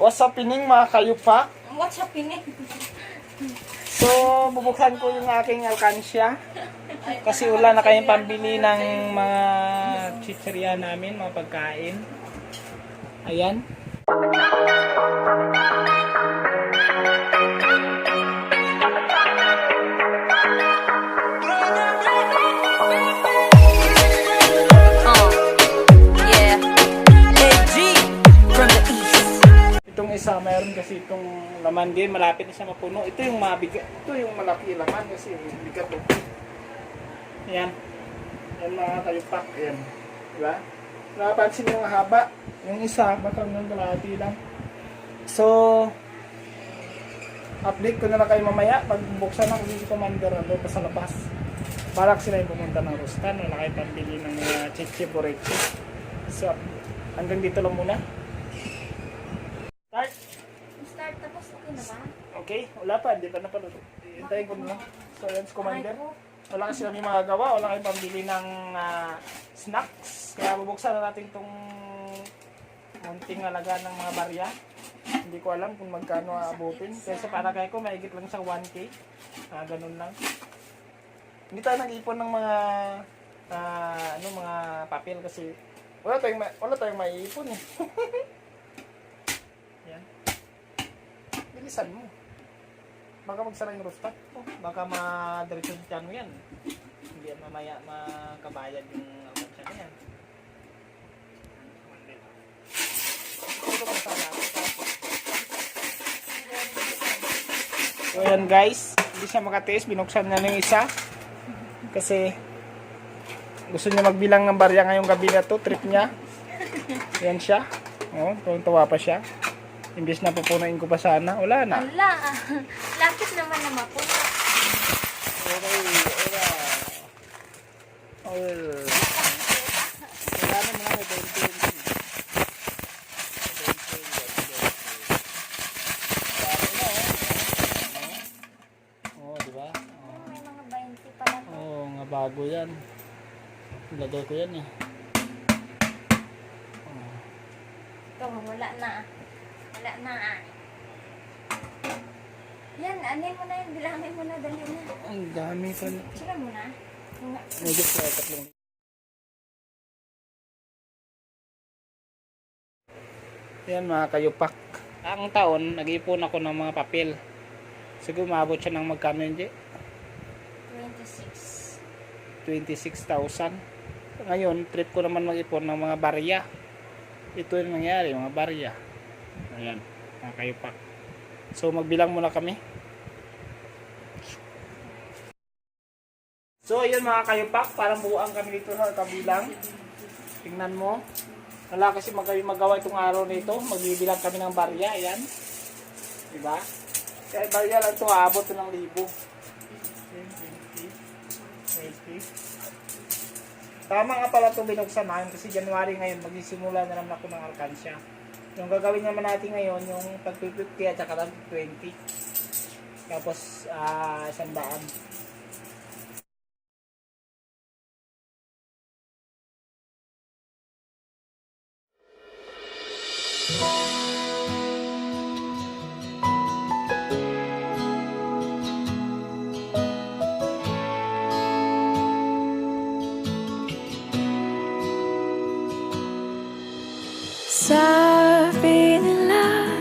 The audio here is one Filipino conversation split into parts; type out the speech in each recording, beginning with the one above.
What's happening mga kayupak? What's happening? So, bubuksan ko yung aking alkansya. Kasi wala na kayong pambili ng mga chicheria namin, mga pagkain. Ayan. Itong isa, mayroon kasi itong laman din, malapit na siya mapuno. Ito yung mabigat, ito yung malaki laman kasi bigat to. Ayan. Ayan mga kayupak, ayan. Diba? Nakapansin yung haba. Yung isa, baka nung kalahati lang. So, update ko na lang kayo mamaya. Pag buksan ako si Commander, doon pa sa labas. Balak sila yung pumunta ng Rustan. Wala kayo pambili ng chiche boreche. So, hanggang dito lang muna. Start tapos okay na ba? Okay, wala pa, hindi pa napanood. Hintayin ko na lang. So yan si Commander. Wala kasi kami magagawa, wala kami pambili ng snacks. Kaya bubuksan na natin itong munting alaga ng mga barya. Hindi ko alam kung magkano aabutin. Kaya sa palagay ko, maigit lang sa 1K. Ganun lang. Hindi tayo nag-ipon ng mga mga papel kasi wala tayong maiipon eh. Yan. Bilisan mo. Baka magsara yung rooftop. Baka madiretso sa tiyan mo yan. Hindi yan mamaya makabayad yung alkansya na yan. So yan guys, hindi siya makatiis. Binuksan niya ng isa. Kasi gusto niya magbilang ng barya ngayong gabi na to. Trip niya. Yan siya. Tuwa pa siya. Imbis na pupunuin ko pa sana. Wala na. Wala. Lapit naman na mapuno. Okay. Wala. Wala na mga may 20. Oh, di ba? May mga 20 pala to. Oh, nga bago yan. Lagay ko yan eh. Ito, wala na. Wala na. Yan, anin mo na yun. Bilangin mo na. Dali na. Ang dami pa na. Sira mo na. Medyo flat lang. Yan mga kayupak. Ang taon, nag-ipon ako ng mga papel. Siguro maabot siya ng magkano yun, Je? 26,000. Ngayon, trip ko naman mag-ipon ng mga barya. Ito yung nangyari, mga barya. Ayan, mga kayupak. So, magbilang muna kami. So, ayun mga kayupak. Parang buuan kami dito sa kabilang. Tingnan mo. Wala kasi magawa itong araw nito. Magbibilang kami ng barya. Ayan. Diba? Kaya barya lang ito. Aabot ng 1,000. 20. Tama nga pala itong binuksan namin kasi January ngayon magsisimula na naman ako ng alkansya. Yung gagawin naman natin ngayon yung tag 50 at saka tag 20. Tapos 100. Sabi nila,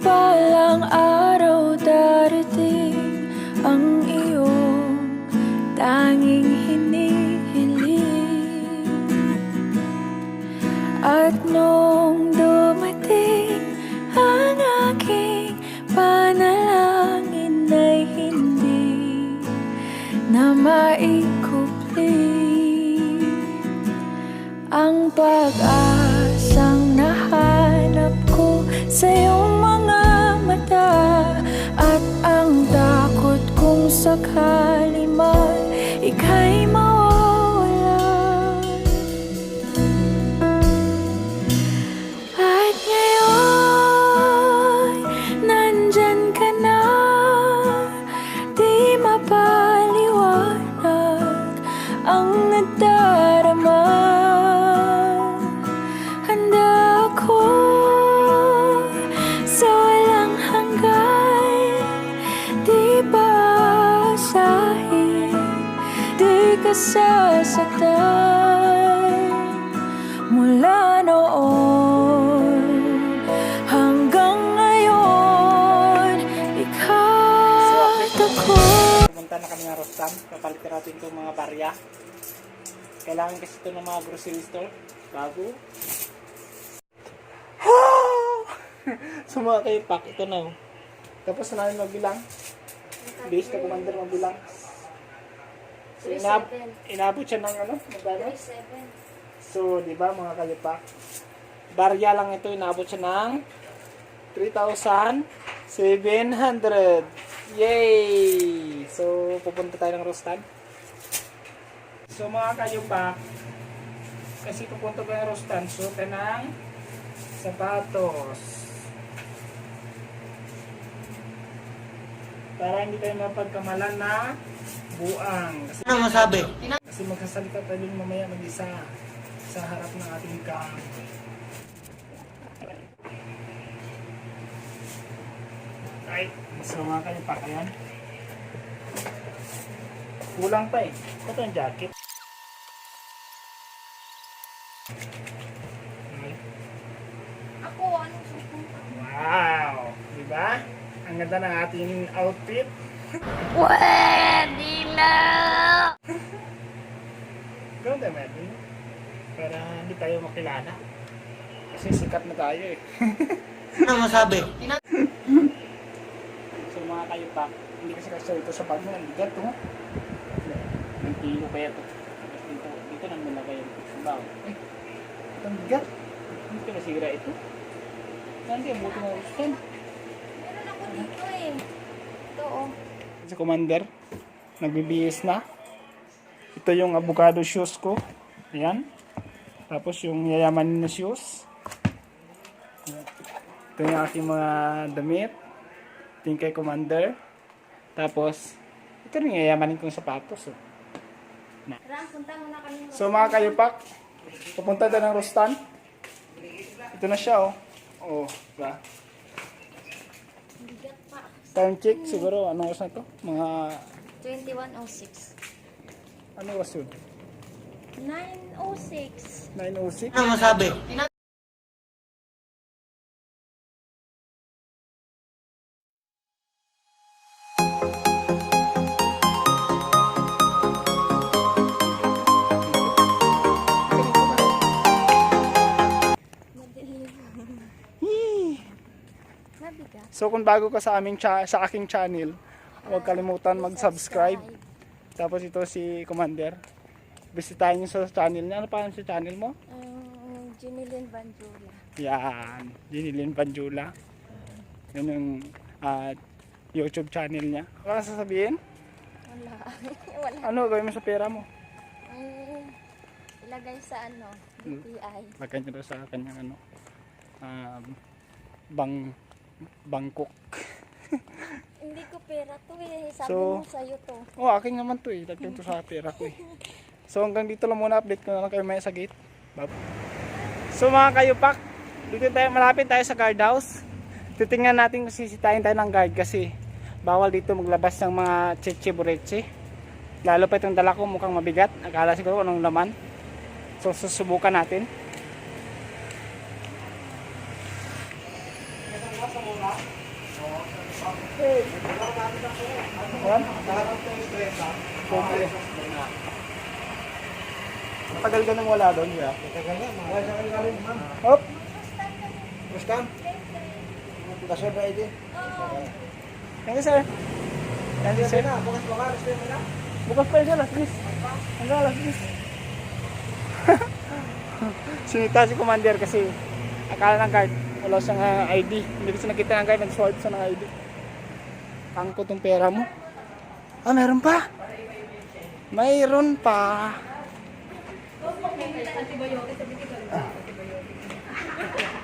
balang araw darating ang iyong tanging hinihiling. At nung dumating ang aking panalangin ay hindi na maikupli ang pag-asang nahanap ko sa iyong mga mata at ang takot kung sakali man ika'y mawawala. At ngayon, nandyan ka na, di mapaliwanag ang nadarama. Handa ako nasaktan mula noon hanggang ngayon. Ika't ako. Pumunta na kami ng Rostam. Kapalitin natin itong mga barya. Kailangan kasi ito ng mga grocery store. Bago. So mga kaipak, ito na. Tapos na namin magbilang. Base na commander magbilang. So inabot siya ng ano? Magkano? 37. So, di ba mga kalipak? Barya lang ito, inabot siya ng 3,700. Yay! So, pupunta tayo ng Rostan. So, mga kalipak, kasi pupunta tayo ng Rostan, so, ng sapatos. Para hindi tayo mapagkamalan na buang. Kasi, Ano masabi? kasi magsasalita tayo din mamaya mag-isa sa harap ng ating cam. Right. So mga kalipak, ayan. Kulang pa eh. Ito yung jacket. Okay. Ako, anong suko? Wow! Diba? Ang ganda ng ating outfit. Pwede na! Ganoon tayo, Melvin. Para hindi tayo makilala. Kasi sikat na tayo eh. Ano masabi? So mga kalipak, hindi kasi kasi ito sa bag mo. Ang bigat to. Ang kilo kaya ito. Dito nang nilagay yung bag. Eh, ang bigat. Hindi ka nasira ito. Saan kaya buti mo gusto? Meron ako dito eh. Ito oh. Si Commander, nagbibihis na. Ito yung avocado shoes ko. Ayan. Tapos yung yayamanin na shoes. Ito yung aking mga damit. Ito yung kay Commander. Tapos, ito yung yayamanin kong sapatos. Oh. Ram, punta muna kami. So mga kayupak, pupunta tayo ng Rostan. Ito na siya oh. Oh, diba? Bigat pa. Time check siguro. Anong oras na ito? Mga, 21:06. ano oras yun? 9:06. 9:06? Ano masabi? Madilim. Mabigat. So kung bago ka sa aming sa aking channel, huwag kalimutan mag-subscribe. Tapos ito si Commander. Bisitahin niyo sa channel niya. Ano pa sa channel mo? Jinilin Banjula. Yan, Jinilin Panjula. Yun yung YouTube channel niya. Wala kang sasabihin? Wala. Wala. Ano gawin mo sa pera mo? Ilagay sa ano, BPI. Lagyan niyo daw sa kanyang ano, Bangkok. Hindi ko pera to eh. Sabi So, mo sa'yo to. Oh, akin naman to eh. Lagyan to sa pera ko eh. So hanggang dito lang muna, update ko na lang kayo may sa gate. Bye. So mga kayupak, dito tayo, malapit tayo sa guard house. Titingnan natin kung sisitahin tayo ng guard kasi bawal dito maglabas ng mga chichi-burechi. Lalo pa itong dala ko mukhang mabigat. Akala siguro anong laman. So susubukan natin. Tagal ka nang wala doon, ya? Tagal na, mga sa kanilang ma'am. Hop! Mustam? Kasya ba ito? Thank you, sir. Thank you, sir. Bukas baka, gusto mo na? Bukas pa yun, alas 10. Hanggang alas 10. Sinita si Commander kasi akala ng guard, wala siyang ID. Hindi ko siya nakita ng guard, nag-swipe siya ng ID. Angkot yung pera mo. Ah, meron pa? Mayroon pa.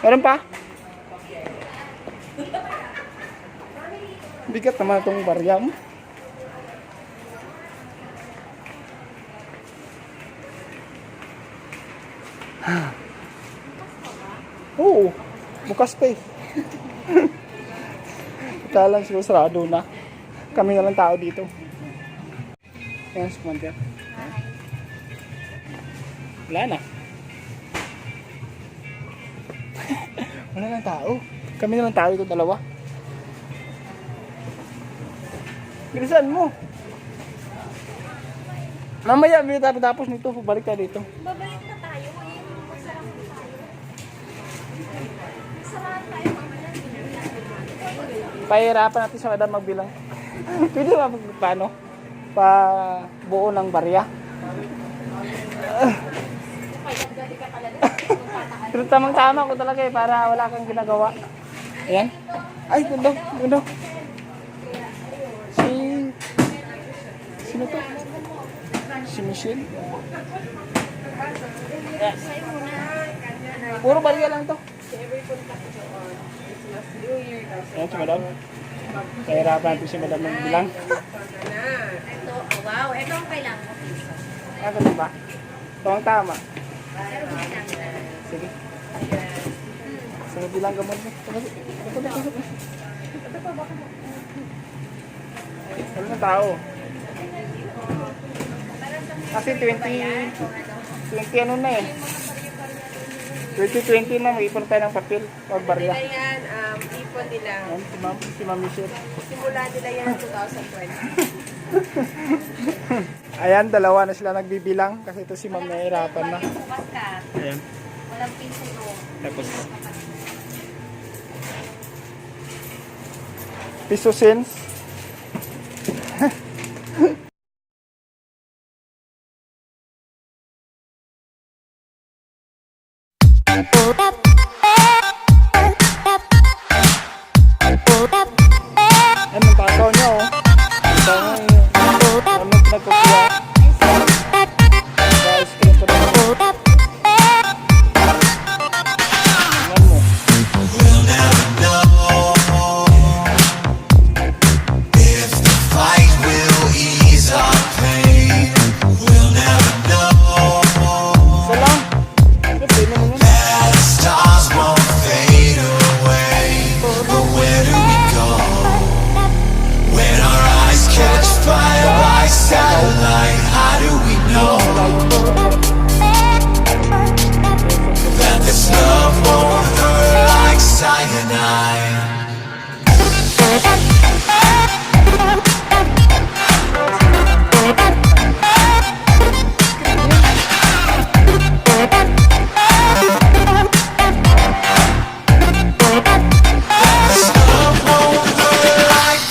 Meron pa? Bigat naman itong barya mo. Oo, bukas pa eh. Kaya lang siguro sarado na. Kami na lang tao dito. Yan, si Commander. Wala na. Wala nang tao. Kami naman tao ito dalawa. Bilisan mo. Mamaya, may tapos nito. Balik tayo dito. Babalik na tayo. Eh, masarap na tayo. Masarap tayo mamaya. Pahirapan natin sa madam magbilang. Pwede ba paano? Pa buo ng barya. Pero tamang-tama ko talaga eh, para wala kang ginagawa. Ayan. Ay, gundo. Sino to? Si Michelle. Ayan. Puro barya lang to. Ayan si madam. Pahirapan natin si madam magbilang. Ito, wow. Ito ang kailangan ko. Ano ba? Tama. Pero bilang na. Sige. Sige, bilang gamot mo. Wala na tao. Kasi 20 ano na eh. 2020 na, may ipon tayo ng papel o barya. Nila yan, ipon nila. Ayan, si Ma'am Michelle. Simula nila yan 2020. Ayan, dalawa na sila nagbibilang kasi ito si Ma'am nahihirapan na. Bukas ka. Ayan, Walang piso doon. tapos. Piso cents. Ano ang takaw niya oh. Ito nga ano nagkukuha. Ice cream pa rin. Tingnan mo. Fight will ease our pain. We'll never know. Isa lang. Ito, pwede mo yun. The stars won't fade away. But where do we go? When our eyes catch fire like satellite, how do we know that this love won't hurt like cyanide? This love won't hurt like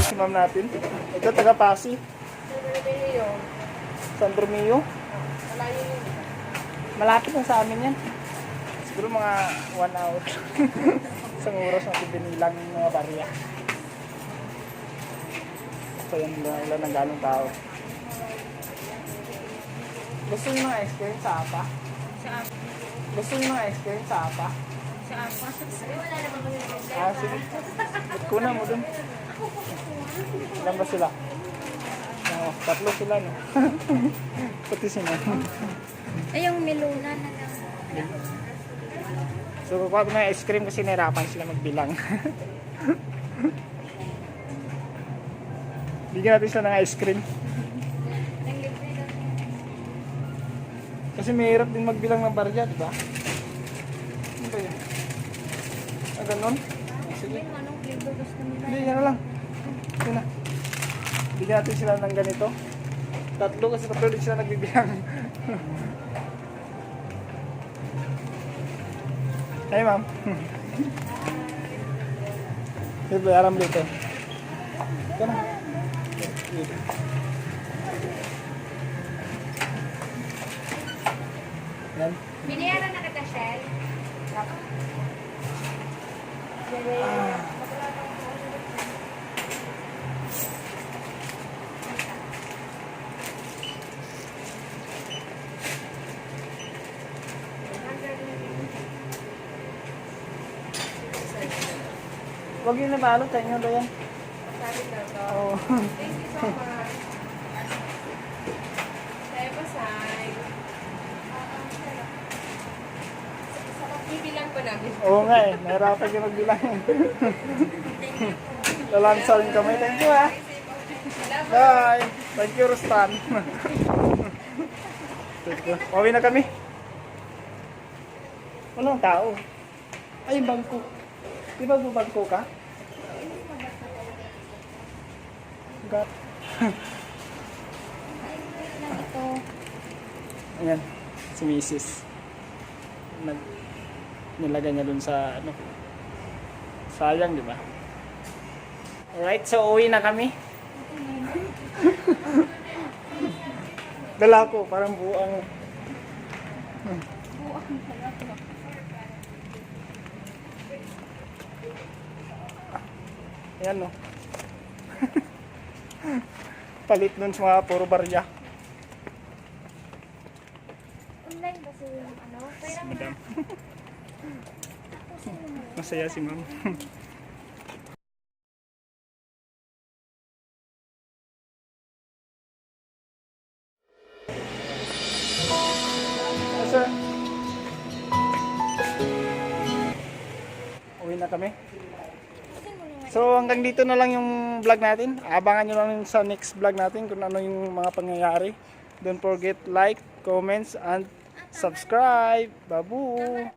Si Ma'am natin. Ito taga Pasi. San Romeo. Malapit lang sa amin yan. Siguro mga 1 hour. Isang oras natin binilang ng mga barya. So yan lang ng galong tao. Gusto niyo ng ice cream sa apa? Gusto niyo ng ice cream sa apa? Wala naman kami problema. Ah, sige. Kuna mo dun. Ilan ba sila? Oo, 3 sila, no? Pati si Ma'am. Ay, yung melona na lang. So, kukuha ko na ice cream kasi nahirapan sila magbilang. Bigyan natin sila ng ice cream. Ang libre na. Kasi mahirap din magbilang ng barya, di ba? Ano ba yun? Ah, ganun? Sige. Yung anong flavor gusto nila? Hindi, yan na lang. Ito na. Bigyan natin sila ng ganito. 3 kasi 3 din sila nagbibilang. Hey, ma'am. Hey, bayaran mo dito. Ito na. Yan. Binayaran na kita, Shell. Huwag yun na balot sa inyo ba yan? Sabi daw to. Oo. Thank you so much. Tayo pa sa Bilang po namin. Oo nga eh, nahirapan yung magbilang. Lalansa rin kami. Thank you ah. Bye. Thank you, Rustan. Thank you. Pauwi na kami. Walang tao. Ay, bangko. Di ba bangko ka? Got. Ito. Ayan, si Mrs. Nilagay niya dun sa ano. Sayang, di ba? Alright, so uwi na kami. Dala ko, parang buang. Ayan no. Palit dun sa mga puro barya. Online kasi yung ano. Pero Madam. Masaya si ma'am. Sir. Uwi na kami. So hanggang dito na lang yung vlog natin. Abangan nyo lang sa next vlog natin kung ano yung mga pangyayari. Don't forget like, comments, and subscribe. Babu!